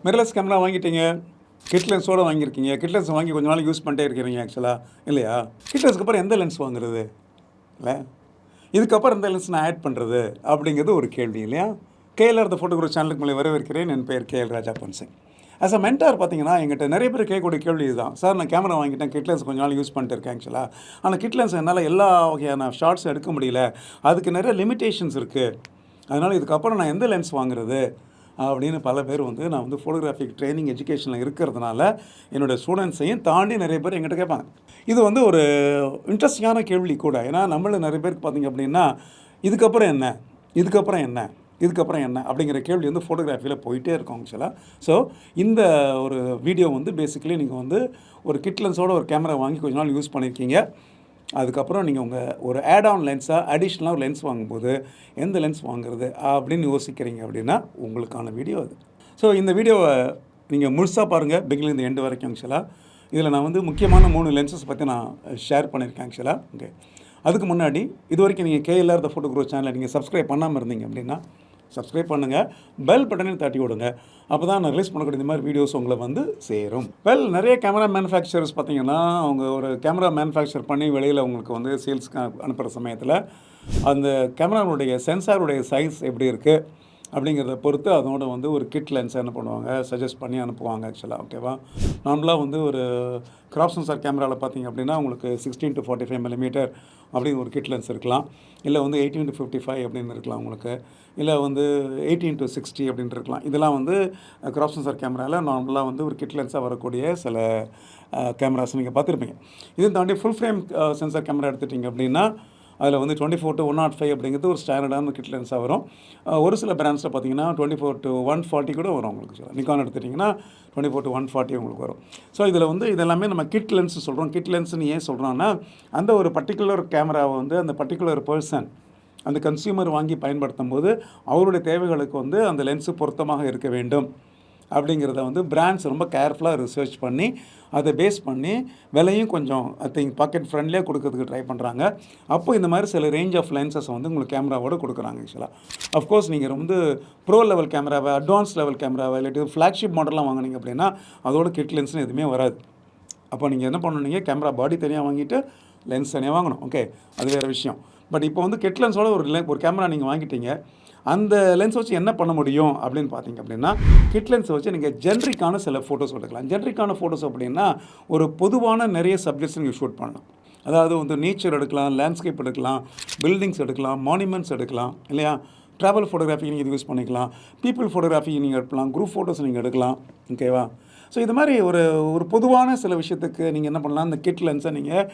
Mirrorless camera வாங்கிட்டீங்க, kit லென்ஸோடு வாங்கியிருக்கீங்க. கிட் லென்ஸ் வாங்கி கொஞ்ச நாள் யூஸ் பண்ணிட்டே இருக்கிறீங்க ஆக்சுவலாக, இல்லையா? கிட் லென்ஸ்க்கு அப்புறம் எந்த லென்ஸ் வாங்குறது? இல்லை, இதுக்கப்புறம் எந்த லென்ஸ் நான் ஆட் பண்ணுறது அப்படிங்கிறது ஒரு கேள்வி, இல்லையா? KLR த ஃபோட்டோகிராஃபர் சேனலுக்கு உங்களை வரவேற்கிறேன். என் பெயர் KL Raja Ponsingh. As a mentor பார்த்தீங்கன்னா, எங்கிட்ட நிறைய பேர் கேட்கக்கூடிய கேள்வி இதுதான். சார், நான் கேமரா வாங்கிட்டேன், கிட் லென்ஸ் கொஞ்ச நாள் யூஸ் பண்ணிட்டு இருக்கேன் ஆக்சுவலாக. ஆனால் கிட் லென்ஸ் என்னால் எல்லா வகையான ஷார்ட்ஸ் எடுக்க முடியல, அதுக்கு நிறைய லிமிட்டேஷன்ஸ் இருக்குது. அதனால் இதுக்கப்புறம் நான் எந்த லென்ஸ் வாங்குறது அப்படின்னு பல பேர் நான் ஃபோட்டோகிராஃபிக் ட்ரைனிங் எஜுகேஷனில் இருக்கிறதுனால என்னோடய ஸ்டூடெண்ட்ஸையும் தாண்டி நிறைய பேர் எங்கிட்ட கேட்பாங்க. இது ஒரு இன்ட்ரெஸ்டிங்கான கேள்வி கூட. ஏன்னா நம்மள நிறைய பேருக்கு பார்த்திங்க அப்படின்னா, இதுக்கப்புறம் என்ன, இதுக்கப்புறம் என்ன, இதுக்கப்புறம் என்ன அப்படிங்கிற கேள்வி ஃபோட்டோகிராஃபியில் போயிட்டே இருக்கும் ஆக்சுவலாக. ஸோ இந்த ஒரு வீடியோ பேசிக்கலி நீங்கள் ஒரு கிட் லென்ஸோட ஒரு கேமரா வாங்கி கொஞ்ச நாள் யூஸ் பண்ணியிருக்கீங்க. அதுக்கப்புறம் நீங்கள் ஒரு ஆட் ஆன் லென்ஸாக அடிஷ்னலாக ஒரு லென்ஸ் வாங்கும்போது எந்த லென்ஸ் வாங்குறது அப்படின்னு யோசிக்கிறீங்க அப்படின்னா உங்களுக்கான வீடியோ அது. ஸோ இந்த வீடியோவை நீங்கள் முழுசாக பாருங்கள், பிகினிங்லேருந்து எண்டு வரைக்கும் ஆக்சுவலாக. இதில் நான் முக்கியமான 3 லென்சஸ் பற்றி நான் ஷேர் பண்ணியிருக்கேன் ஆக்சுவலாக. ஓகே, அதுக்கு முன்னாடி இது வரைக்கும் நீங்கள் KLR த ஃபோட்டோகிராஃபர் சேனலை நீங்கள் சப்ஸ்கிரைப் பண்ணாமல் இருந்தீங்க அப்படின்னா சப்ஸ்கிரைப் பண்ணுங்கள், பெல் பட்டனையும் தட்டி விடுங்க. அப்போ தான் நான் ரிலீஸ் பண்ணக்கூடிய இந்த மாதிரி வீடியோஸ் உங்களை சேரும். நிறைய கேமரா மேனுஃபேக்சரர்ஸ் பார்த்தீங்கன்னா, அவங்க ஒரு கேமரா மேனுஃபேக்சர் பண்ணி வெளியில் உங்களுக்கு சேல்ஸ்க்கு அனுப்புகிற சமயத்தில் அந்த கேமராவுடைய சென்சாருடைய சைஸ் எப்படி இருக்குது அப்படிங்கிறத பொறுத்து அதோட ஒரு கிட் லென்ஸ் என்ன பண்ணுவாங்க, சஜஸ்ட் பண்ணி அனுப்புவாங்க ஆக்சுவலாக. ஓகேவா? நார்மலாக ஒரு கிராப் சென்சார் கேமராவில் பார்த்தீங்க அப்படின்னா உங்களுக்கு 16 to 45 மில்லிமீட்டர் அப்படின்னு ஒரு கிட் லென்ஸ் இருக்கலாம். இல்லை 18 to 55 அப்படின்னு இருக்கலாம் உங்களுக்கு. இல்லை 18 to 60 அப்படின்னு இருக்கலாம். இதெல்லாம் கிராப் சென்சார் கேமராவில் நார்மலாக ஒரு கிட் லென்ஸாக வரக்கூடிய சில கேமராஸ் நீங்கள் பார்த்துருப்பீங்க. இதை தாண்டி ஃபுல் ஃப்ரேம் சென்சார் கேமரா எடுத்துட்டிங்க அப்படின்னா அதில் 24 to 105 அப்படிங்கிறது ஒரு ஸ்டாண்டர்டான கிட் லென்ஸாக வரும். ஒரு சில பிராண்ட்ஸில் பார்த்தீங்கன்னா 24 to 140 கூட வரும் உங்களுக்கு. நிக்கான் எடுத்துட்டிங்கன்னா 24 to 140 உங்களுக்கு வரும். ஸோ இதில் இதெல்லாமே நம்ம கிட் லென்ஸ் சொல்கிறோம். கிட் லென்ஸ்னு ஏன் சொல்கிறோன்னா, அந்த ஒரு பர்டிகுலர் கேமராவை அந்த பர்டிகுலர் பர்சன், அந்த கன்சியூமர் வாங்கி பயன்படுத்தும் போது அவருடைய தேவைகளுக்கு அந்த லென்ஸு பொருத்தமாக இருக்க வேண்டும் அப்படிங்கிறத பிராண்ட்ஸ் ரொம்ப கேர்ஃபுல்லாக ரிசர்ச் பண்ணி அதை பேஸ் பண்ணி விலையும் கொஞ்சம் பாக்கெட் ஃப்ரெண்ட்லியாக கொடுக்கறதுக்கு ட்ரை பண்ணுறாங்க. அப்போ இந்த மாதிரி சில ரேஞ்ச் ஆஃப் லென்சஸ் உங்களுக்கு கேமராவோடு கொடுக்குறாங்க ஆக்சுவலாக. அஃப்கோர்ஸ் நீங்கள் ப்ரோ லெவல் கேமராவை, அட்வான்ஸ் லெவல் கேமராவை, இல்லாட்டி ஃப்ளாக்ஷிப் மாடல்லாம் வாங்கினீங்க அப்படின்னா அதோட கிட் லென்ஸ்னு எதுவுமே வராது. அப்போ நீங்கள் என்ன பண்ணணுங்க, கேமரா பாடி தனியாக வாங்கிட்டு லென்ஸ் தனியாக வாங்கணும். ஓகே, அது வேறு விஷயம். பட் இப்போ கிட் லென்ஸோட ஒரு கேமரா நீங்கள் வாங்கிட்டீங்க, அந்த லென்ஸ் வச்சு என்ன பண்ண முடியும் அப்படின்னு பார்த்தீங்க அப்படின்னா, கிட் லென்ஸை வச்சு நீங்கள் ஜென்ரிக்கான சில ஃபோட்டோஸ் எடுக்கலாம். ஜென்ரிக்கான ஃபோட்டோஸ் அப்படின்னா ஒரு பொதுவான நிறைய சப்ஜெக்ட்ஸ் நீங்கள் ஷூட் பண்ணலாம். அதாவது நேச்சர் எடுக்கலாம், லேண்ட்ஸ்கேப் எடுக்கலாம், பில்டிங்ஸ் எடுக்கலாம், மானுமெண்ட்ஸ் எடுக்கலாம், இல்லையா? ட்ராவல் ஃபோட்டோகிராஃபி நீங்கள் இது யூஸ் பண்ணிக்கலாம், பீப்புள் ஃபோட்டோகிராஃபி நீங்கள் எடுக்கலாம், குரூப் ஃபோட்டோஸ் நீங்கள் எடுக்கலாம். ஓகேவா? ஸோ இது மாதிரி ஒரு பொதுவான சில விஷயத்துக்கு நீங்கள் என்ன பண்ணலாம், இந்த கிட் லென்ஸை நீங்கள்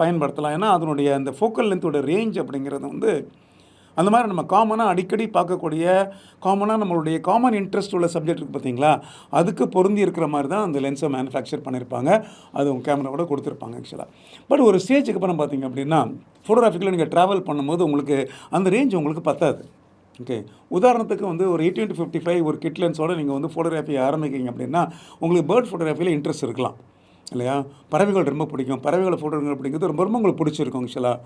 பயன்படுத்தலாம். ஏன்னா அதனுடைய அந்த ஃபோக்கல் லென்த்தோட ரேஞ்ச் அப்படிங்கிறது அந்த மாதிரி நம்ம காமனாக அடிக்கடி பார்க்கக்கூடிய நம்மளுடைய காமன் இன்ட்ரெஸ்ட் உள்ள சப்ஜெக்ட் இருக்குது பார்த்தீங்களா, அதுக்கு பொருந்தி இருக்கிற மாதிரி தான் அந்த லென்ஸை மேனுஃபேக்சர் பண்ணியிருப்பாங்க. அது உங்கள் கேமராவோட கொடுத்துருப்பாங்க ஆக்சுவலாக. பட் ஒரு ஸ்டேஜுக்கு அப்புறம் பார்த்தீங்க அப்படின்னா, ஃபோட்டோகிராஃபிக்கில் நீங்கள் ட்ராவல் பண்ணும்போது உங்களுக்கு அந்த ரேஞ்ச் உங்களுக்கு பத்தாது. ஓகே, உதாரணத்துக்கு ஒரு 18 to 55 ஒரு கிட் லென்ஸோடு நீங்கள் ஃபோட்டோகிராஃபி ஆரம்பிக்கிறீங்க அப்படின்னா உங்களுக்கு பேர்ட் ஃபோட்டோகிராஃபியில் இன்ட்ரெஸ்ட் இருக்கலாம், இல்லையா? பறவைகள் ரொம்ப பிடிக்கும், பறவைகளை ஃபோட்டோ பிடிக்கிறது ரொம்ப ரொம்ப உங்களுக்கு பிடிச்சிருக்கும் ஆக்சுவலாக.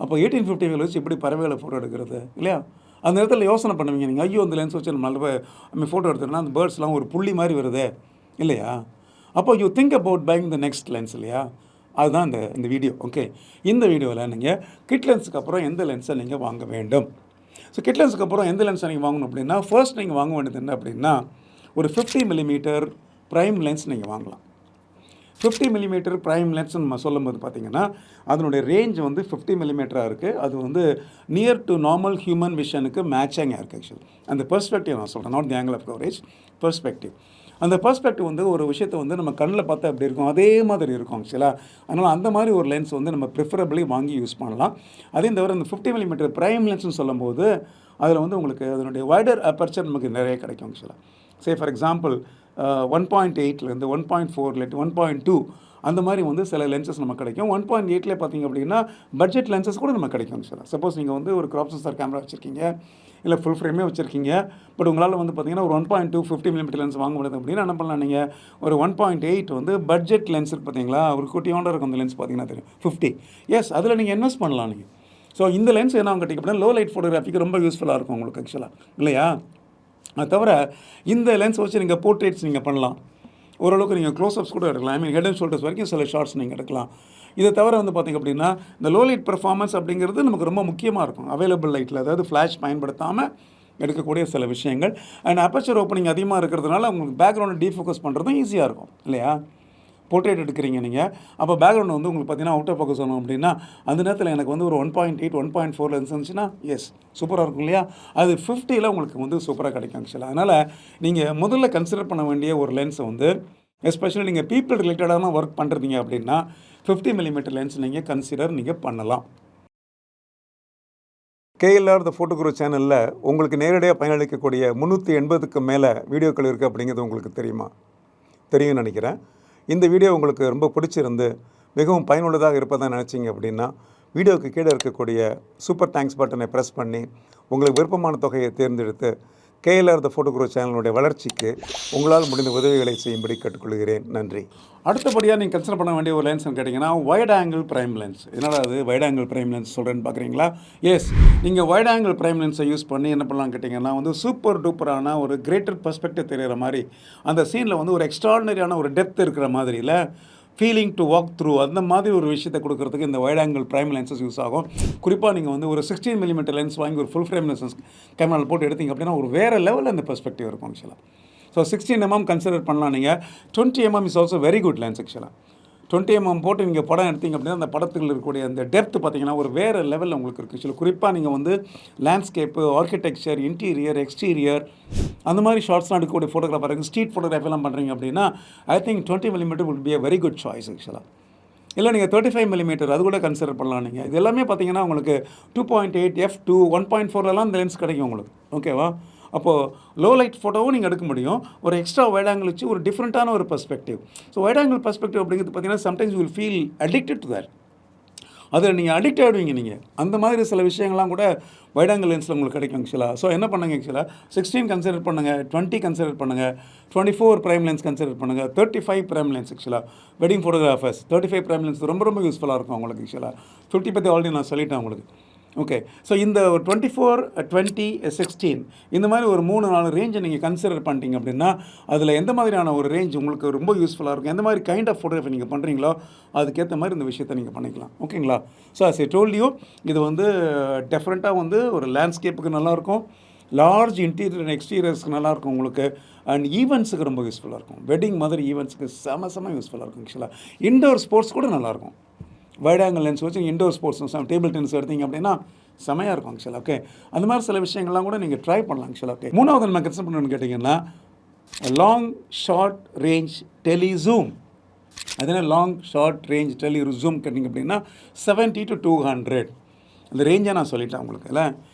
அப்போ 18-55 வச்சு எப்படி பறவைகளை ஃபோட்டோ எடுக்கிறது, இல்லையா? அந்த நேரத்தில் யோசனை பண்ணுவீங்க நீங்கள், ஐயோ அந்த லென்ஸ் வச்சு நம்ம ஃபோட்டோ எடுத்துட்டோம்னா அந்த பேர்ட்ஸ்லாம் ஒரு புள்ளி மாதிரி வருதே, இல்லையா? அப்போ you think about buying the next lens, இல்லையா? அதுதான் இந்த வீடியோ. ஓகே, இந்த வீடியோவில் நீங்கள் கிட் லென்ஸுக்கு அப்புறம் எந்த லென்ஸை நீங்கள் வாங்க வேண்டும். ஸோ கிட் லென்ஸுக்கு அப்புறம் எந்த லென்ஸை நீங்கள் வாங்கணும் அப்படின்னா, ஃபர்ஸ்ட் நீங்கள் வாங்க வேண்டியது என்ன அப்படின்னா, ஒரு 50 மில்லிமீட்டர் ப்ரைம் லென்ஸ் நீங்கள் வாங்கலாம். 50 மில்லிமீட்டர் ப்ரைம் லென்ஸ் நம்ம சொல்லும்போது பார்த்தீங்கன்னா அதனுடைய ரேஞ்ச் 50 மில்லிமீட்டராக இருக்குது. அது நியர் டு நார்மல் ஹியூமன் விஷனுக்கு மேட்சிங்காக இருக்குது ஆக்சுவலி. அந்த பெர்ஸ்பெக்டிவ் நான் சொல்கிறேன், not the angle of coverage, perspective. அந்த பெர்ஸ்பெக்டிவ் ஒரு விஷயத்தை நம்ம கண்ணில் பார்த்தா எப்படி இருக்கும் அதே மாதிரி இருக்கும் ஆக்சுவலாக. அதனால் அந்த மாதிரி ஒரு லென்ஸ் நம்ம ப்ரிஃபரபிளி வாங்கி யூஸ் பண்ணலாம். அதே தவிர இந்த 50 மில்லிமீட்டர் ப்ரைம் லென்ஸ்னு சொல்லும்போது அதில் உங்களுக்கு அதனுடைய வைடர் அப்பர்ச்சர் நமக்கு நிறைய கிடைக்கும் ஆக்சுவலாக. சே ஃபார் எக்ஸாம்பிள் 1.8லேருந்து 1.4 இல்லாட்டி 1.2 அந்த மாதிரி சில லென்சஸ் நமக்கு கிடைக்கும். 1.8லே பார்த்தீங்க அப்படின்னா பட்ஜெட் லென்சஸ் கூட நமக்கு கிடைக்கும் சார். சப்போஸ் நீங்கள் ஒரு கிராப் சென்சார் கேமரா வச்சுருக்கீங்க, இல்லை ஃபுல் ஃப்ரேமே வச்சுருக்கீங்க, பட் உங்களால் பார்த்தீங்கன்னா ஒரு 1.2 50 மில்லிமீட்டர் லென்ஸ் வாங்க முடியாது அப்படின்னா என்ன பண்ணலாம், நீங்கள் ஒரு 1.8 பட்ஜெட் லென்ஸ் இருக்குது பார்த்தீங்களா, ஒரு குட்டியோட இருக்கும் அந்த லென்ஸ் பார்த்தீங்கன்னா தெரியும் 50. எஸ், அதில் நீங்கள் இன்வெஸ்ட் பண்ணலாம் நீங்கள். ஸோ இந்த லென்ஸ் என்ன கேட்டிங்க அப்படின்னா லோ லைட் ஃபோட்டோகிராஃபிக்கு ரொம்ப யூஸ்ஃபுல்லாக இருக்கும் உங்களுக்கு ஆக்சுவலாக, இல்லையா? அது தவிர இந்த லென்ஸ் வச்சு நீங்கள் போர்ட்ரேட்ஸ் நீங்கள் பண்ணலாம், ஓரளவுக்கு நீங்கள் க்ளோஸ்அப்ஸ் கூட எடுக்கலாம். ஐ மீன் ஹெட் அண்ட் ஷோல்டர்ஸ் வரைக்கும் சில ஷார்ட்ஸ் நீங்கள் எடுக்கலாம். இதை தவிர வந்து பார்த்திங்க அப்படின்னா இந்த லோ லைட் பெர்ஃபார்மன்ஸ் அப்படிங்கிறது நமக்கு ரொம்ப முக்கியமாக இருக்கும். அவைலபிள் லைட்டில், அதாவது ஃப்ளாஷ் பயன்படுத்தாமல் எடுக்கக்கூடிய சில விஷயங்கள். அண்ட் அப்பர்ச்சர் ஓப்பனிங் அதிகமாக இருக்கிறதுனால உங்களுக்கு பேக்ரவுண்டை டீஃபோக்கஸ் பண்ணுறதும் ஈஸியாக இருக்கும் இல்லையா? போர்ட்ரேட் எடுக்கிறீங்க நீங்கள், அப்போ பேக்ரவுண்ட் வந்து உங்களுக்கு பார்த்தீங்கன்னா அவுட் ஆஃப் ஃபோக்கஸ் ஆகணும் அப்படின்னா அந்த நேரத்தில் எனக்கு வந்து ஒரு 1.8 1.4 லென்ஸ் இருந்துச்சுன்னா எஸ் சூப்பராக இருக்கும் இல்லையா? அது 50ல் உங்களுக்கு வந்து சூப்பராக கிடைக்கும் ஆக்சுவலாக. அதனால் நீங்கள் முதல்ல கன்சிடர் பண்ண வேண்டிய ஒரு லென்ஸை வந்து எஸ்பெஷலி நீங்கள் பீப்புள் ரிலேட்டடான ஒர்க் பண்ணுறீங்க அப்படின்னா 50 மில்லிமீட்டர் லென்ஸ் நீங்கள் பண்ணலாம். KLR த ஃபோட்டோ குரு சேனலில் உங்களுக்கு நேரடியாக பயனளிக்கக்கூடிய 380க்கு மேலே வீடியோக்கள் இருக்குது அப்படிங்கிறது உங்களுக்கு தெரியும்னு நினைக்கிறேன். இந்த வீடியோ உங்களுக்கு ரொம்ப பிடிச்சிருந்து மிகவும் பயனுள்ளதாக இருப்பதாக நினச்சிங்க அப்படின்னா வீடியோவுக்கு கீழே இருக்கக்கூடிய சூப்பர் தேங்க்ஸ் பட்டனை ப்ரெஸ் பண்ணி உங்களுக்கு விருப்பமான தொகையை தேர்ந்தெடுத்து KLR த ஃபோட்டோ குரு சேனலுடைய வளர்ச்சிக்கு உங்களால் முடிந்த உதவிகளை செய்யும்படி கேட்டுக்கொள்கிறேன். நன்றி. அடுத்தபடியாக நீங்கள் கன்சிடர் பண்ண வேண்டிய ஒரு லென்ஸ்னு கேட்டிங்கன்னா வைட் ஆங்கிள் பிரைம் லென்ஸ். என்னடா அது வைட் ஆங்கிள் பிரைம் லென்ஸ் சொல்கிறேன்னு பார்க்குறீங்களா? எஸ், நீங்கள் வைட் ஆங்கிள் பிரைம் லென்ஸை யூஸ் பண்ணி என்ன பண்ணலாம்னு கேட்டிங்கன்னா வந்து சூப்பர் டூப்பரான ஒரு கிரேட்டர் பெர்ஸ்பெக்டிவ் தெரிகிற மாதிரி அந்த சீனில் வந்து ஒரு எக்ஸ்ட்ராடினரியான ஒரு டெப்த் இருக்கிற மாதிரி இல்லை ஃபீலிங் டு வாக் த்ரூ அந்த மாதிரி ஒரு விஷயத்தை கொடுக்கறதுக்கு இந்த wide angle prime lenses use ஆகும். குறிப்பாக நீங்கள் வந்து ஒரு 16 மில்லிமீட்டர் லென்ஸ் வாங்கி ஒரு ஃபுல் ஃப்ரேம் லென்சஸ் கேமராவில் போட்டு எடுத்திங்க அப்படின்னா ஒரு வேறு லெவலில் அந்த பெர்ஸ்பெக்டிவ் இருக்கும் ஆக்சுவலாக. ஸோ 16mm கன்சிடர் பண்ணலாம் நீங்கள். 20mm is also very good lens ஆக்சுவலாக. 20mm போட்டு நீங்கள் படம் எடுத்திங்க அப்படின்னா அந்த படத்தில் இருக்கக்கூடிய அந்த டெப்த் பார்த்திங்கன்னா ஒரு வேறு லெவலில் உங்களுக்கு இருக்குது ஆக்சுவலாக. குறிப்பாக நீங்கள் வந்து லேண்ட்ஸ்கேப்பு, ஆர்கிடெக்சர், இன்டீரியர், எக்ஸ்டீரியர் அந்த மாதிரி ஷார்ட்ஸ்லாம் எடுக்கக்கூடிய ஃபோட்டோகிராஃபர் இருக்குது. ஸ்ட்ரீட் ஃபோட்டோகிராஃபிலாம் பண்ணுறீங்க அப்படின்னா I think 20mm will be a very good choice ஆக்சுவலாக. இல்லை நீங்கள் 35mm அது கூட கன்சிடர் பண்ணலாம் நீங்கள். இது எல்லாமே பார்த்தீங்கன்னா உங்களுக்கு 2.8 f2 1.4லலாம் இந்த லென்ஸ் கிடைக்கும் உங்களுக்கு. ஓகேவா? அப்போது லோ லைட் ஃபோட்டோவும் நீங்கள் எடுக்க முடியும். ஒரு எக்ஸ்ட்ரா வைட் ஆங்கிள் வச்சு ஒரு டிஃப்ரெண்ட்டான ஒரு perspective. So wide angle perspective அப்படிங்கிறது பார்த்தீங்கன்னா sometimes you will feel addicted to that. அதில் நீங்கள் அடிக்ட் ஆகிடுவீங்க நீங்கள். அந்த மாதிரி சில விஷயங்கள்லாம் கூட வைட் ஆங்கிள் லென்ஸில் உங்களுக்கு கிடைக்கும் ஆக்சுவலாக. ஸோ என்ன பண்ணுங்கள் ஆக்சுவலாக 16 கன்சிடர் பண்ணுங்கள், 20 கன்சிடர் பண்ணுங்கள், 24 ப்ரைம் லென்ஸ் கன்சிடர் பண்ணுங்கள், 35 ப்ரைம் லென்ஸ் ஆக்சுவலாக வெட்டிங் ஃபோட்டோகிராஃபர்ஸ் 35 ப்ரைம் லென்ஸ் ரொம்ப யூஸ்ஃபுல்லாக இருக்கும் உங்களுக்கு ஆக்சுவலாக. 50 பற்றி ஆல்ரெடி நான் சொல்லிட்டேன் உங்களுக்கு. ஓகே, ஸோ இந்த 24, 20, 16 இந்த மாதிரி ஒரு 3-4 ரேஞ்சை நீங்கள் கன்சிடர் பண்ணிட்டீங்க அப்படின்னா அதில் எந்த மாதிரியான ஒரு ரேஞ்ச் உங்களுக்கு ரொம்ப யூஸ்ஃபுல்லாக இருக்கும், எந்த மாதிரி கைண்ட் ஆஃப் ஃபோட்டோகிராஃபி நீங்கள் பண்ணுறீங்களோ அதுக்கேற்ற மாதிரி இந்த விஷயத்தை நீங்கள் பண்ணிக்கலாம். ஓகேங்களா? So as I told you இது வந்து டெஃபரெண்ட்டாக வந்து ஒரு லேண்ட்ஸ்கேப்புக்கு நல்லாயிருக்கும், லார்ஜ் இன்டீரியர் அண்ட் எக்ஸ்டீரியர்ஸ்க்கு நல்லாயிருக்கும் உங்களுக்கு, அண்ட் ஈவெண்ட்ஸுக்கு ரொம்ப யூஸ்ஃபுல்லாக இருக்கும். வெட்டிங் மாதிரி ஈவெண்ட்ஸுக்கு செம யூஸ்ஃபுல்லாக இருக்கும் ஆக்சுவலாக. இன்டோர் ஸ்போர்ட்ஸ் கூட நல்லாயிருக்கும். வைட் ஆங்கிள் லென்ஸ் வச்சு இன்டோர் ஸ்போர்ட்ஸ் டேபிள் டென்னிஸ் எடுத்திங்க அப்படின்னா செமையாக இருக்கும் ஆக்சுவலாக. ஓகே, அந்த மாதிரி சில விஷயங்கள்லாம் கூட நீங்கள் ட்ரை பண்ணலாம் ஆக்சுவலாக. ஓகே, மூணாவது நம்ம கன்சிடர் பண்ணணும்னு கேட்டிங்கன்னா லாங் ஷார்ட் ரேஞ்ச் டெலிசூம். அதனால் லாங் ஷார்ட் ரேஞ்ச் டெலிசூம் கேட்டிங்க அப்படின்னா 70 to 200 அந்த ரேஞ்சை நான் சொல்லிட்டேன் உங்களுக்கு. இல்லை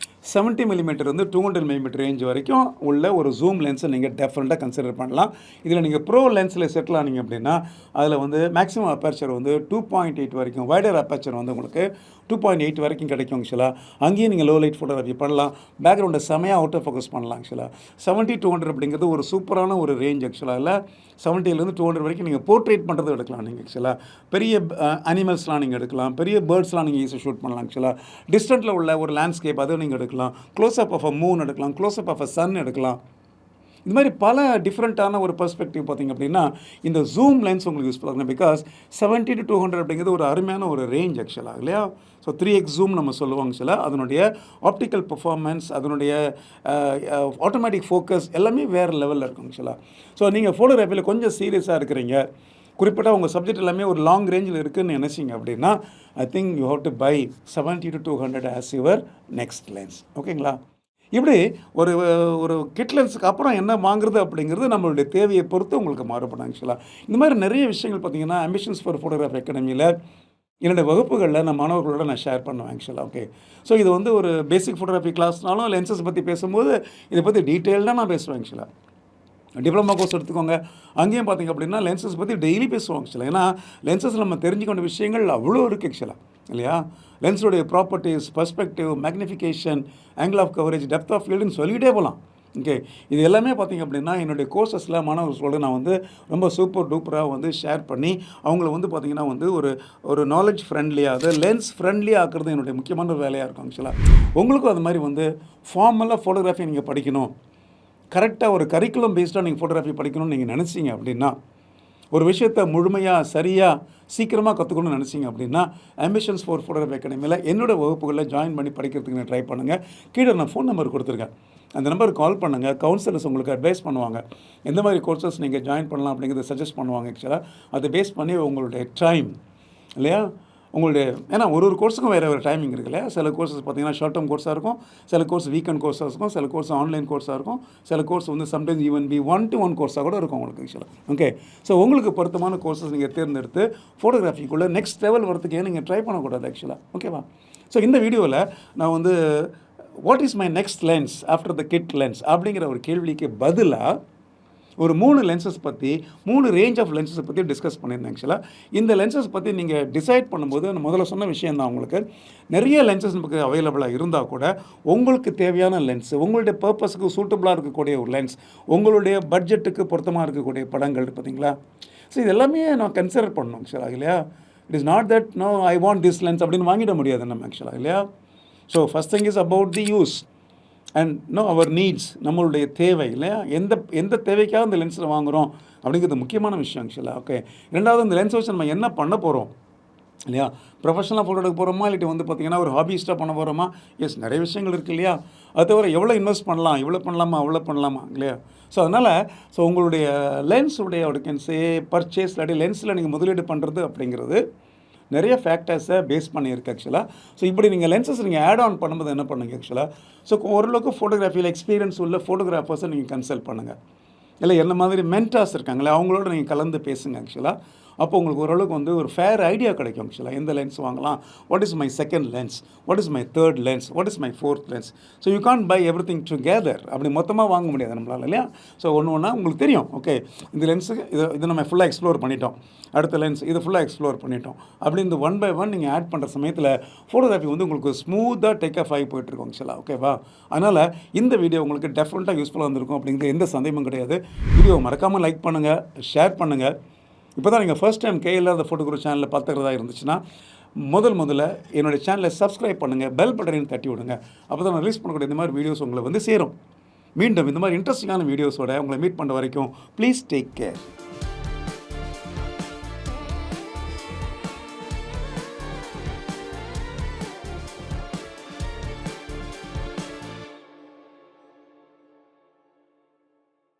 70 மில்லிமீட்டர் வந்து 200 மில்லிமீட்டர் ரேஞ்ச் வரைக்கும் உள்ள ஒரு ஜூம் லென்ஸை நீங்கள் டெஃபரெண்ட்டாக கன்சிடர் பண்ணலாம். இதில் நீங்கள் ப்ரோ லென்ஸில் செட்டில் ஆனீங்க அப்படின்னா அதில் வந்து மேக்ஸிமம் அப்பேச்சர் வந்து 2.8 வரைக்கும், வைடர் அப்பேச்சர் வந்து உங்களுக்கு 2.8 வரைக்கும் கிடைக்கும் ஆக்சுவலாக. அங்கேயும் நீங்கள் லோ லைட் ஃபோட்டோகிராஃபி பண்ணலாம், பேக்ரவுண்டை செமையாக அவுட் ஆஃப் ஃபோக்கஸ் பண்ணலாம் ஆக்சுவலாக. 70-200 அப்படிங்கிறது ஒரு சூப்பரான ஒரு ரேஞ்ச் ஆக்சுவலாக. இல்லை 70லேருந்து 200 வரைக்கும் நீங்கள் போர்ட்ரேட் பண்ணுறது எடுக்கலாம் நீங்கள் ஆக்சுவலாக. பெரிய அனிமல்ஸ்லாம் நீங்கள் எடுக்கலாம், பெரிய பேர்ட்ஸ்லாம் நீங்கள் ஈஸியாக ஷூட் பண்ணலாம் ஆக்சுவலாக. டிஸ்டன்ட்டில் உள்ள ஒரு லேண்ட்ஸ்கேப் அதை நீங்கள் எடுக்கலாம், க்ளோஸ்அப் ஆஃப் அ மூன் எடுக்கலாம், க்ளோஸ்அப் ஆஃப் அ சன் எடுக்கலாம். இது மாதிரி பல டிஃப்ரெண்ட்டான ஒரு பெர்ஸ்பெக்டிவ் பார்த்திங்க அப்படின்னா இந்த ஜூம் லென்ஸ் உங்களுக்கு யூஸ்ஃபுல்லாக இருக்கும். பிகாஸ் 70 to 200 அப்படிங்கிறது ஒரு அருமையான ஒரு ரேஞ்ச் ஆக்சுவலாக இல்லையா? ஸோ 3x ஜூம் நம்ம சொல்லுவாங்க ஆக்சுவலாக. அதனுடைய ஆப்டிக்கல் பர்ஃபார்மன்ஸ், அதனுடைய ஆட்டோமேட்டிக் ஃபோக்கஸ் எல்லாமே வேறு லெவலில் இருக்கும் ஆக்சுவலாக. ஸோ நீங்கள் ஃபோட்டோகிராஃபியில் கொஞ்சம் சீரியஸாக இருக்கிறீங்க, குறிப்பிட்ட உங்கள் சப்ஜெக்ட் எல்லாமே ஒரு லாங் ரேஞ்சில் இருக்குதுன்னு நினச்சிங்க அப்படின்னா I think you have to buy 70 to 200 as your next lens. ஓகேங்களா? இப்படி ஒரு ஒரு கிட் லென்ஸுக்கு அப்புறம் என்ன வாங்குறது அப்படிங்கிறது நம்மளுடைய தேவையை பொறுத்து உங்களுக்கு மாறுபடும் ஆக்சுவலாக. இந்த மாதிரி நிறைய விஷயங்கள் பார்த்திங்கன்னா அம்பிஷன்ஸ் ஃபார் ஃபோட்டோகிராஃபி அகாடமியில் என்னுடைய வகுப்புகளில் நான் மாணவர்களோட நான் ஷேர் பண்ணுவேன் ஆக்சுவலாக. ஓகே, ஸோ இது வந்து ஒரு பேசிக் ஃபோட்டோகிராஃபி கிளாஸ்னாலும் லென்சஸ் பற்றி பேசும்போது இதை பற்றி டீட்டெயில்டாக நான் பேசுவேன் ஆக்சுவலாக. டிப்ளமா கோர்ஸ் எடுத்துக்கோங்க, அங்கேயும் பார்த்திங்க அப்படின்னா லென்சஸ் பற்றி டெய்லி பேசுவோம் ஆக்சுவலாக. ஏன்னா லென்சஸ் நம்ம தெரிஞ்சுக்கொண்ட விஷயங்கள் அவ்வளோ இருக்குது ஆக்சுவலாக இல்லையா? லென்ஸுடைய properties, perspective, magnification, angle of coverage, depth of ஃபீல்டுன்னு சொல்லிகிட்டே போகலாம். ஓகே, இது எல்லாமே பார்த்திங்க அப்படின்னா என்னுடைய கோர்சஸில் மாணவர்களோடு நான் வந்து ரொம்ப சூப்பர் டூப்பராக வந்து ஷேர் பண்ணி அவங்கள வந்து பார்த்திங்கன்னா வந்து ஒரு நாலேஜ் ஃப்ரெண்ட்லியாக, அதாவது லென்ஸ் ஃப்ரெண்ட்லியாக ஆக்குறது என்னுடைய முக்கியமான ஒரு வேலையாக இருக்கும் ஆக்சுவலாக. உங்களுக்கும் அது மாதிரி வந்து ஃபார்மலாக ஃபோட்டோகிராஃபி நீங்கள் படிக்கணும், கரெக்டாக ஒரு கரிக்குலம் பேஸ்டாக நீங்கள் ஃபோட்டோகிராஃபி படிக்கணும்னு நீங்கள் நினச்சிங்க அப்படின்னா, ஒரு விஷயத்தை முழுமையாக சரியாக சீக்கிரமாக கற்றுக்கணும்னு நினச்சிங்க அப்படின்னா, ஆம்பிஷன்ஸ் ஃபார் ஃபோட்டோகிராஃபி அகாடமியில் என்னோட வகுப்புகளில் ஜாயின் பண்ணி படிக்கிறதுக்கு நீங்கள் ட்ரை பண்ணுங்கள். கீழே நான் ஃபோன் நம்பர் கொடுத்துருக்கேன். அந்த நம்பருக்கு கால் பண்ணுங்கள். கவுன்சிலர்ஸ் உங்களுக்கு அட்வைஸ் பண்ணுவாங்க. எந்த மாதிரி கோர்சஸ் நீங்கள் ஜாயின் பண்ணலாம் அப்படிங்கிறத சஜஸ்ட் பண்ணுவாங்க. ஆக்சுவலாக அதை பேஸ் பண்ணி உங்களுடைய டைம் இல்லையா, உங்களுடைய ஏன்னா ஒரு கோர்ஸுக்கும் வேறு வேறு டைமிங் இருக்கு இல்லையா. சில கோர்ஸஸ் பார்த்தீங்கன்னா ஷார்ட் டேர்ம் கோர்ஸாக இருக்கும், சில கோர்ஸ் வீக்கெண்ட் கோர்ஸாக இருக்கும், சில கோர்ஸ் ஆன்லைன் கோர்ஸாக இருக்கும், சில கோர்ஸ் வந்து சம்டைம்ஸ் ஈவன் பி 1-to-1 கோர்ஸாக கூட இருக்கும் உங்களுக்கு ஆக்சுவலாக. ஓகே, ஸோ உங்களுக்கு பொருத்தமான கோர்ஸஸ் நீங்கள் தேர்ந்தெடுத்து ஃபோட்டோகிராஃபிக்குள்ளே நெக்ஸ்ட் லெவல் வரதுக்கு நீங்கள் ட்ரை பண்ணக்கூடாது ஆக்சுவலாக. ஓகேவா? ஸோ இந்த வீடியோவில் நான் வந்து what is my next lens after the kid lens அப்படிங்கிற ஒரு கேள்விக்கு பதிலாக ஒரு 3 லென்சஸ் பற்றி 3 ரேஞ்ச் ஆஃப் லென்சஸை பற்றி டிஸ்கஸ் பண்ணியிருந்தேன் ஆக்சுவலாக. இந்த லென்சஸ் பற்றி நீங்கள் டிசைட் பண்ணும்போது நான் முதல்ல சொன்ன விஷயம் தான், உங்களுக்கு நிறைய லென்சஸ் நமக்கு அவைலபிளாக இருந்தால் கூட உங்களுக்கு தேவையான லென்ஸ், உங்களுடைய பர்பஸுக்கு சூட்டபுளாக இருக்கக்கூடிய ஒரு லென்ஸ், உங்களுடைய பட்ஜெட்டுக்கு பொருத்தமாக இருக்கக்கூடிய படங்கள் பார்த்தீங்களா. ஸோ இது எல்லாமே நான் கன்சிடர் பண்ணணும் ஆக்சுவலாக இல்லையா. It is not that no I want this lens அப்படின்னு வாங்கிட முடியாது நம்ம ஆக்சுவலாக இல்லையா. So first thing is about the use and our needs, நம்மளுடைய தேவை இல்லையா, எந்த தேவைக்காக இந்த லென்ஸில் வாங்குகிறோம் அப்படிங்கிறது முக்கியமான விஷயம் ஆக்சுவலாக. ஓகே, ரெண்டாவது இந்த லென்ஸ் வச்சு நம்ம என்ன பண்ண போகிறோம் இல்லையா. ப்ரொஃபஷனலாக ஃபோட்டோ எடுக்க போகிறோமா, இல்லாட்டி வந்து பார்த்திங்கன்னா ஒரு ஹாபிஸ்ட்டாக பண்ண போகிறோமா. எஸ், நிறைய விஷயங்கள் இருக்குது இல்லையா. அது தவிர எவ்வளோ இன்வெஸ்ட் பண்ணலாம், இவ்வளோ பண்ணலாமா, அவ்வளோ பண்ணலாமா இல்லையா. ஸோ அதனால் உங்களுடைய லென்ஸுடைய கேன்சே பர்ச்சேஸ் இல்லாட்டி லென்ஸில் நீங்கள் முதலீடு பண்ணுறது அப்படிங்கிறது நிறைய ஃபேக்டர்ஸை பேஸ் பண்ணியிருக்கு ஆக்சுவலாக. ஸோ இப்படி நீங்கள் லென்சஸ் நீங்கள் ஆட் ஆன் பண்ணும்போது என்ன பண்ணுங்க ஆக்சுவலாக. ஸோ ஓரளவுக்கு ஃபோட்டோகிராஃபியில் எக்ஸ்பீரியன்ஸ் உள்ள ஃபோட்டோகிராஃபர்ஸை நீங்கள் கன்சல்ட் பண்ணுங்கள். இல்லை என்ன மாதிரி மென்டார்ஸ் இருக்காங்களே அவங்களோட நீங்கள் கலந்து பேசுங்க ஆக்சுவலாக. அப்போ உங்களுக்கு ஓரளவுக்கு வந்து ஒரு ஃபேர் ஐடியா கிடைக்கும் ஆக்சுவலாக. எந்த லென்ஸ் வாங்கலாம், what is my second lens, what is my third lens, what is my fourth lens. So you can't buy everything together, அப்படி மொத்தமாக வாங்க முடியாது நம்மளால் இல்லையா. ஸோ ஒன்று ஒன்றா உங்களுக்கு தெரியும். ஓகே, இந்த லென்ஸுக்கு இது நம்ம ஃபுல்லாக எக்ஸ்ப்ளோர் பண்ணிட்டோம், அடுத்த லென்ஸ் இது ஃபுல்லாக எக்ஸ்ப்ளோர் பண்ணிட்டோம் அப்படி இந்த 1 by 1 நீங்கள் ஆட் பண்ணுற சமயத்தில் ஃபோட்டோகிராஃபி வந்து உங்களுக்கு ஸ்மூத்தாக டேக் ஆஃப் ஆகி போயிட்டுருக்கோம் ஆக்சுவலாக. ஓகேவா? அதனால் இந்த வீடியோ உங்களுக்கு டெஃபினட்டாக யூஸ்ஃபுல்லாக இருந்திருக்கும் அப்படிங்கிறது எந்த சந்தேகமும் கிடையாது. வீடியோ மறக்காமல் லைக் பண்ணுங்கள், ஷேர் பண்ணுங்கள். இப்போ தான் நீங்கள் first time KLR the photo guru சேனலில் பார்த்துக்கிறதா இருந்துச்சுன்னா முதல்ல என்னுடைய சேனலை சப்ஸ்கிரைப் பண்ணுங்கள், பெல் பட்டனையும் தட்டி விடுங்க. அப்போ தான் நான் ரிலீஸ் பண்ணக்கூடிய இந்த மாதிரி வீடியோஸ் உங்களை வந்து சேரும். மீண்டும் இந்த மாதிரி இன்ட்ரெஸ்டிங்கான வீடியோஸோட உங்களை மீட் பண்ணுற வரைக்கும் ப்ளீஸ் டேக் கேர்.